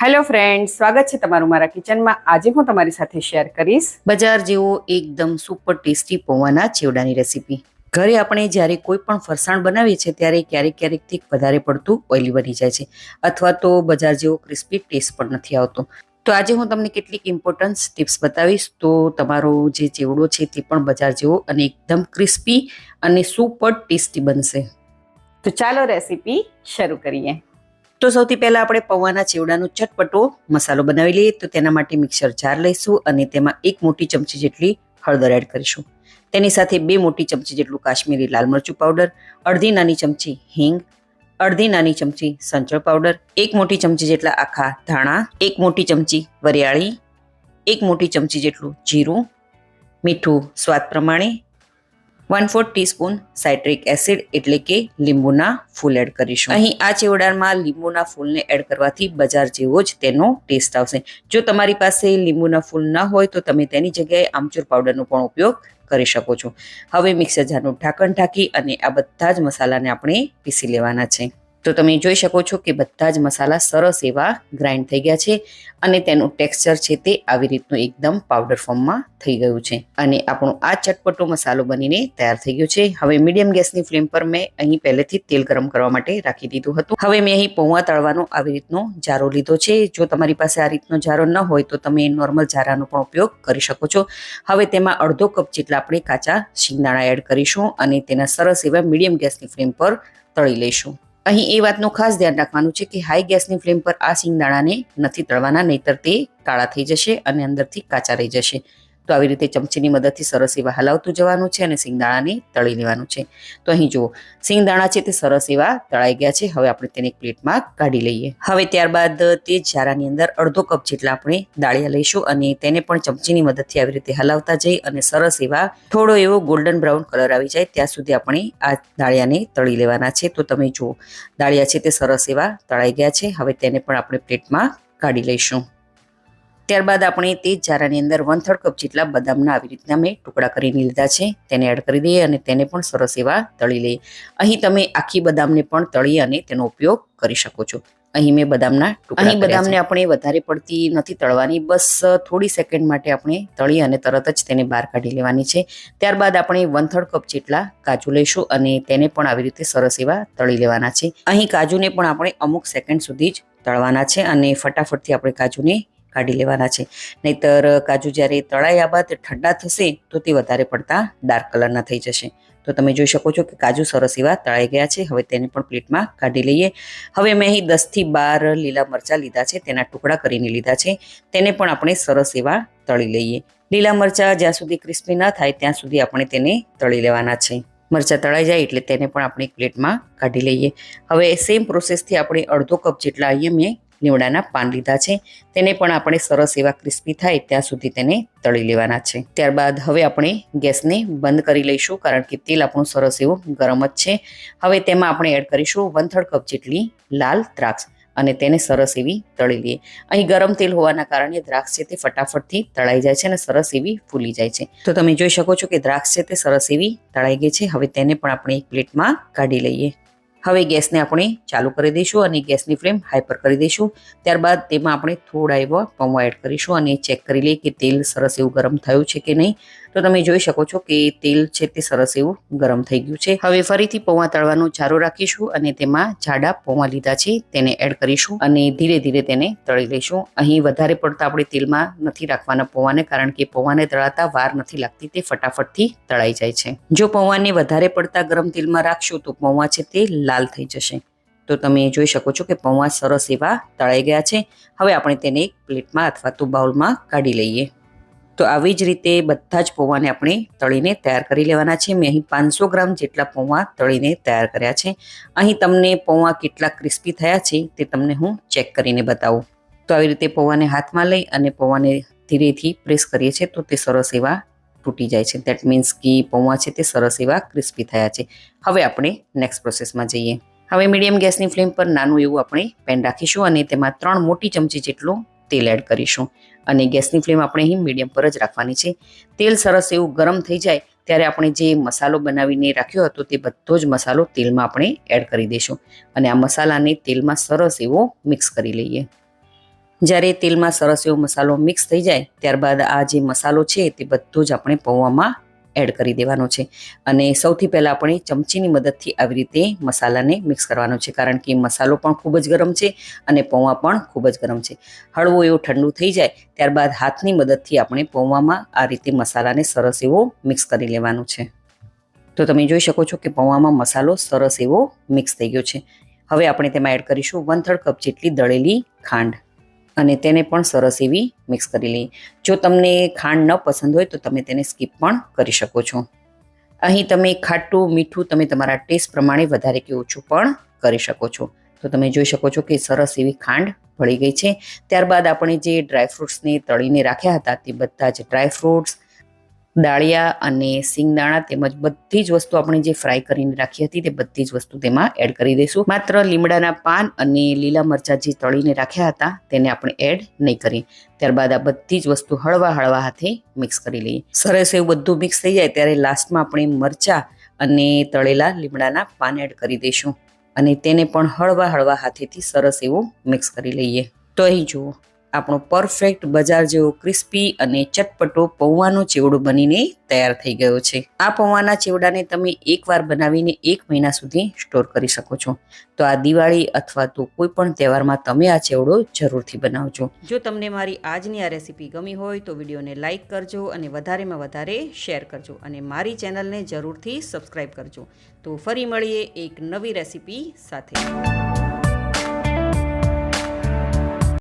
Hello friends, સ્વાગત છે તમારું મારા કિચનમાં. આજે હું તમારી સાથે શેર કરીશ બજાર જેવો એકદમ સુપર ટેસ્ટી પૌવાના ચેવડાની રેસીપી. ઘરે આપણે જ્યારે કોઈ પણ ફરસાણ બનાવીએ છીએ ત્યારે ક્યારેક ક્યારેકથી વધારે પડતું ઓઇલી બની જાય છે અથવા તો બજાર જેવો ક્રિસ્પી ટેસ્ટ પણ નથી આવતો. તો આજે હું તમને કેટલીક ઇમ્પોર્ટન્સ ટિપ્સ બતાવીશ તો તમારો જે ચેવડો છે તે પણ બજાર જેવો અને એકદમ ક્રિસ્પી અને સુપર ટેસ્ટી બનશે. તો ચાલો રેસીપી શરૂ કરીએ. તો સૌથી પહેલા આપણે પૌવાના ચેવડાનો ચટપટો મસાલો બનાવી લઈએ. તો તેના માટે મિક્સર જાર લઈશું અને તેમાં 1 મોટી ચમચી જેટલી હળદર એડ કરીશું. તેની સાથે 2 મોટી ચમચી જેટલું કાશ્મીરી લાલ મરચું પાવડર, અડધી નાની ચમચી હિંગ, અડધી નાની ચમચી સંચળ પાવડર, 1 મોટી ચમચી જેટલા આખા ધાણા, 1 મોટી ચમચી વરિયાળી, 1 મોટી ચમચી જેટલું જીરું, મીઠું સ્વાદ પ્રમાણે, 1/4 ટીસ્પૂન સાઇટ્રિક એસિડ એટલે કે લીંબુના ફૂલ એડ કરીશું. અહીં આ ચેવડામાં લીંબુના ફૂલને એડ કરવાથી બજાર જેવો જ તેનો ટેસ્ટ આવશે. જો તમારી પાસે લીંબુના ફૂલ ન હોય તો તમે તેની જગ્યાએ આમચૂર પાવડરનો પણ ઉપયોગ કરી શકો છો. હવે મિક્સર જારનું ઢાંકણ ઢાંકી અને આ બધા જ મસાલાને આપણે પીસી લેવાના છે. તો તમે જોઈ શકો છો કે બધા જ મસાલા સરસ એવા ગ્રાઇન્ડ થઈ ગયા છે અને તેનું ટેક્સચર છે તે આવી રીતનું એકદમ પાવડર ફોર્મમાં થઈ ગયું છે અને આપણો આ ચટપટો મસાલો બનીને તૈયાર થઈ ગયો છે. હવે મીડિયમ ગેસની ફ્લેમ પર મેં અહીં પહેલેથી તેલ ગરમ કરવા માટે રાખી દીધું હતું. હવે મેં અહીં પૌવા તળવાનો આવી રીતનો જારો લીધો છે. જો તમારી પાસે આ રીતનો જારો ન હોય તો તમે નોર્મલ જારાનો પણ ઉપયોગ કરી શકો છો. હવે તેમાં અડધો કપ જેટલા આપણે કાચા શિંગદાણા એડ કરીશું અને તેના સરસ એવા મીડિયમ ગેસની ફ્લેમ પર તળી લઈશું. અહીં એ વાતનું ખાસ ધ્યાન રાખવાનું છે કે હાઈ ગેસની ફ્લેમ પર આ શિંગદાણાને નથી તળવાના, નહીતર તે કાળા થઈ જશે અને અંદરથી કાચા રહી જશે. તો આવી રીતે ચમચીની મદદથી સરસ એવા હલાવતું જવાનું છે અને શિંગદાણાને તળી લેવાનું છે. તો અહીં જુઓ શિંગદાણા છે તે સરસ એવા તળાઈ ગયા છે. હવે આપણે તેને એક પ્લેટમાં કાઢી લઈએ. હવે ત્યારબાદ તે જ જારાની અંદર અડધો કપ જેટલા આપણે દાળિયા લઈશું અને તેને પણ ચમચીની મદદથી આવી રીતે હલાવતા જઈ અને સરસ એવા થોડો એવો ગોલ્ડન બ્રાઉન કલર આવી જાય ત્યાં સુધી આપણે આ દાળિયાને તળી લેવાના છે. તો તમે જુઓ દાળિયા છે તે સરસ એવા તળાઈ ગયા છે. હવે તેને પણ આપણે પ્લેટમાં કાઢી લઈશું. ત્યારબાદ આપણે તે જ જારાની અંદર 1/3 કપ જેટલા બદામના આવી રીતના મેં ટુકડા કરીને લીધા છે તેને એડ કરી દઈએ અને તેને પણ સરસ એવા તળી લઈએ. અહીં તમે આખી બદામને પણ તળી અને તેનો ઉપયોગ કરી શકો છો. અહીં મેં બદામના ટુકડા અહીં બદામને આપણે વધારે પડતી નથી તળવાની, બસ થોડી સેકન્ડ માટે આપણે તળી અને તરત જ તેને બહાર કાઢી લેવાની છે. ત્યારબાદ આપણે 1/3 કપ જેટલા કાજુ લઈશું અને તેને પણ આવી રીતે સરસ એવા તળી લેવાના છે. અહીં કાજુને પણ આપણે અમુક સેકન્ડ સુધી જ તળવાના છે અને ફટાફટથી આપણે કાજુને કાઢી લેવાના છે. નહીતર કાજુ જ્યારે તળાયા બાદ ઠંડા થશે તો તે વધારે પડતા ડાર્ક કલરના થઈ જશે. તો તમે જોઈ શકો છો કે કાજુ સરસ એવા તળાઈ ગયા છે. હવે તેને પણ પ્લેટમાં કાઢી લઈએ. હવે મેં અહીં 10 થી 12 લીલા મરચાં લીધા છે, તેના ટુકડા કરીને લીધા છે. તેને પણ આપણે સરસ એવા તળી લઈએ. લીલા મરચાં જ્યાં સુધી ક્રિસ્પી ન થાય ત્યાં સુધી આપણે તેને તળી લેવાના છે. મરચાં તળાઈ જાય એટલે તેને પણ આપણે પ્લેટમાં કાઢી લઈએ. હવે સેમ પ્રોસેસથી આપણે અડધો કપ જેટલા અહીંયા મેં લીમડાના પાન લીધા છે. તેને પણ આપણે સરસ એવા ક્રિસ્પી થાય ત્યાં સુધી તેને તળી લેવાના છે. ત્યારબાદ હવે આપણે ગેસને બંધ કરી લઈશું કારણ કે તેલ આપણું સરસ એવું ગરમ જ છે. હવે તેમાં આપણે એડ કરીશું 1/3 કપ જેટલી લાલ દ્રાક્ષ અને તેને સરસ એવી તળી લઈએ. અહીં ગરમ તેલ હોવાના કારણે દ્રાક્ષ છે તે ફટાફટથી તળાઈ જાય છે અને સરસ એવી ફૂલી જાય છે. તો તમે જોઈ શકો છો કે દ્રાક્ષ છે તે સરસ એવી તળાઈ ગઈ છે. હવે તેને પણ આપણે એક પ્લેટમાં કાઢી લઈએ. હવે ગેસને આપણે ચાલુ કરી દઈશું અને ગેસની ફ્લેમ હાઈ પર કરી દઈશું. ત્યારબાદ તેમાં આપણે થોડા એવા પૌવા એડ કરીશું અને ચેક કરી લઈએ કે તેલ સરસ એવું ગરમ થયું છે કે નહીં. તો તમે જોઈ શકો છો કે તેલ છે તે સરસ એવું ગરમ થઈ ગયું છે. હવે ફરીથી પૌવા તળવાનો ચારો રાખીશું અને તેમાં જાડા પૌવા લીધા છે તેને એડ કરીશું અને ધીરે ધીરે તેને તળી લઈશું. અહીં વધારે પડતા આપણે તેલમાં નથી રાખવાના પૌવાને કારણ કે પૌવાને તળાતા વાર નથી લાગતી, તે ફટાફટથી તળાઈ જાય છે. જો પૌવાને વધારે પડતા ગરમ તેલમાં રાખશો તો પૌવા છે તે લાલ થઈ જશે. તો તમે જોઈ શકો છો કે પૌવા સરસ એવા તળાઈ ગયા છે. હવે આપણે તેને એક પ્લેટમાં અથવા તો બાઉલમાં કાઢી લઈએ. તો આવી જ રીતે બધા જ પૌવાને આપણે તળીને તૈયાર કરી લેવાના છે. મેં અહીં 500 ગ્રામ જેટલા પૌવા તળીને તૈયાર કર્યા છે. અહીં તમને પૌવા કેટલા ક્રિસ્પી થયા છે તે તમને હું ચેક કરીને બતાવું. તો આવી રીતે પૌવાને હાથમાં લઈ અને પૌવાને ધીરેથી પ્રેસ કરીએ છીએ તો તે સરસ એવા તૂટી જાય છે. દેટ મીન્સ કે પૌવા છે તે સરસ એવા ક્રિસ્પી થયા છે. હવે આપણે નેક્સ્ટ પ્રોસેસમાં જઈએ. હવે મીડિયમ ગેસની ફ્લેમ પર નાનું એવું આપણે પેન રાખીશું અને તેમાં 3 મોટી ચમચી જેટલું તેલ એડ કરીશું અને ગેસની ફ્લેમ આપણે અહીં મીડિયમ પર જ રાખવાની છે. તેલ સરસ એવું ગરમ થઈ જાય ત્યારે આપણે જે મસાલો બનાવીને રાખ્યો હતો તે બધો જ મસાલો તેલમાં આપણે એડ કરી દઈશું અને આ મસાલાને તેલમાં સરસ એવો મિક્સ કરી લઈએ. જ્યારે તેલમાં સરસ એવો મસાલો મિક્સ થઈ જાય ત્યારબાદ આ જે મસાલો છે તે બધો જ આપણે પૌવામાં એડ કરી દેવાનો છે અને સૌથી પહેલાં આપણે ચમચીની મદદથી આવી રીતે મસાલાને મિક્સ કરવાનો છે, કારણ કે મસાલો પણ ખૂબ જ ગરમ છે અને પૌવા પણ ખૂબ જ ગરમ છે. હળવો એવો ઠંડુ થઈ જાય ત્યારબાદ હાથની મદદથી આપણે પૌવામાં આ રીતે મસાલાને સરસ એવો મિક્સ કરી લેવાનો છે. તો તમે જોઈ શકો છો કે પૌવામાં મસાલો સરસ એવો મિક્સ થઈ ગયો છે. હવે આપણે તેમાં એડ કરીશું 1/3 કપ જેટલી દળેલી ખાંડ અને તેને પણ સરસ એવી મિક્સ કરી લઈએ. જો તમને ખાંડ ન પસંદ હોય તો તમે તેને સ્કીપ પણ કરી શકો છો. અહીં તમે ખાટું મીઠું તમે તમારા ટેસ્ટ પ્રમાણે વધારે કે ઓછું પણ કરી શકો છો. તો તમે જોઈ શકો છો કે સરસ એવી ખાંડ ભળી ગઈ છે. ત્યારબાદ આપણે જે ડ્રાયફ્રૂટ્સને તળીને રાખ્યા હતા તે બધા જ ડ્રાયફ્રૂટ્સ, દાળિયા અને સિંગદાણા તેમજ બધી જ વસ્તુ આપણે જે ફ્રાય કરીને રાખી હતી તે બધી જ વસ્તુ તેમાં એડ કરી દઈશું. માત્ર લીમડાના પાન અને લીલા મરચાં જે તળીને રાખ્યા હતા તેને આપણે એડ નહીં કરીએ. ત્યારબાદ આ બધી જ વસ્તુ હળવા હાથે મિક્સ કરી લઈએ. સરસ એવું બધું મિક્સ થઈ જાય ત્યારે લાસ્ટમાં આપણે મરચાં અને તળેલા લીમડાના પાન એડ કરી દઈશું અને તેને પણ હળવા હાથેથી સરસ એવું મિક્સ કરી લઈએ. તો અહીં જુઓ આપણો પરફેક્ટ બજાર જેવો ક્રિસ્પી અને ચટપટો પૌવાનો ચેવડો બનીને તૈયાર થઈ ગયો છે. આ પૌવાના ચેવડાને તમે એકવાર બનાવીને 1 મહિના સુધી સ્ટોર કરી શકો છો. તો આ દિવાળી અથવા તો કોઈ પણ તહેવારમાં તમે આ ચેવડો જરૂરથી બનાવજો. જો તમને મારી આજની આ રેસીપી ગમી હોય તો વિડીયોને લાઇક કરજો અને વધારેમાં વધારે શેર કરજો અને મારી ચેનલને જરૂરથી સબસ્ક્રાઈબ કરજો. તો ફરી મળીએ એક નવી રેસીપી સાથે.